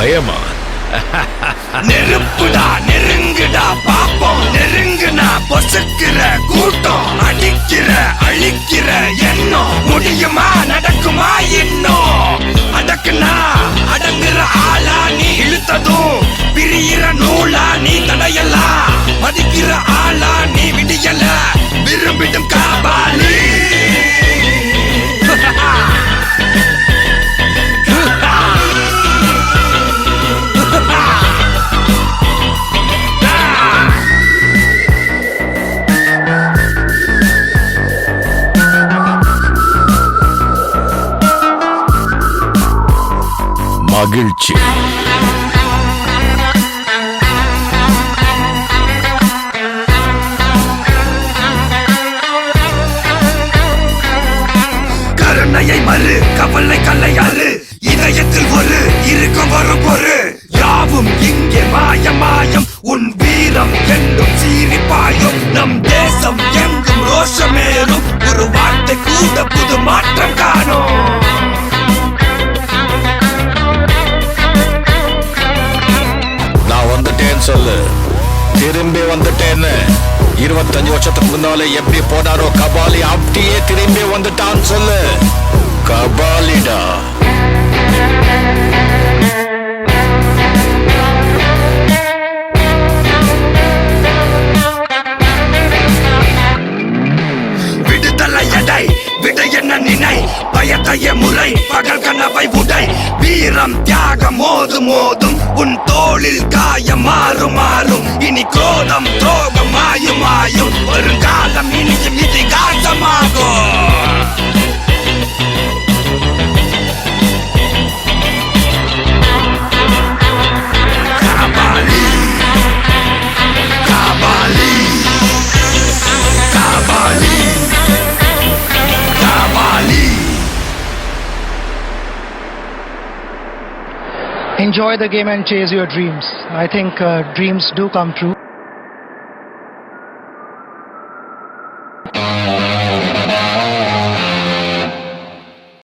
பயமா? நெருப்புடா நெருங்குடா பாப்போம், நெருங்குனா பொசுக்கிற கூட்டம், அடிக்கிற அழிக்கிற எண்ணம், முடியுமா நடக்குமா இன்னும்? அடக்குனா அடங்குற ஆளா நீ, இழுத்ததும் பிரியிற நூலா நீ, தடையெல்லாம் மதிக்கிற ஆளா நீ, விடியல விரும்பிடும் காபாலி. மகிழ்ச்சி. கருணையை மறு கவலை கல்லையாறு, இதயத்தில் ஒரு இருக்கும் வரும் பொறு, யாவும் இங்கே மாயம் மாயம், உன் வீரம் என்றும் சீரிப்பாயும், நம் தேசம் எங்கும் ரோஷமேறும், ஒரு வார்த்தை கூட புது மாற்றம் காணும். நான் வந்துட்டேன்னு சொல்லு, திரும்பி வந்துட்டேன்னு. 25 வருஷத்துக்கு முன்னாலே எப்படி போனாரோ கபாலி, அப்படியே திரும்பி வந்துட்டான்னு சொல்லு. கபாலிடா. விடுதலை எடை விட என்ன நினை, பயத்தைய முறை பகல் கனவை உடை, வீரம் தியாகம் மோதும் மோதும், உன் தோளில் காயம் மாறும் மாறும், இனி கோலம் துரோகம் மாயும் மாயும், வருங்காலம் இனியும் இதிகாசமாகும். Kapali Kapali Kapali Kapali. Enjoy the game and chase your dreams. I think dreams do come true.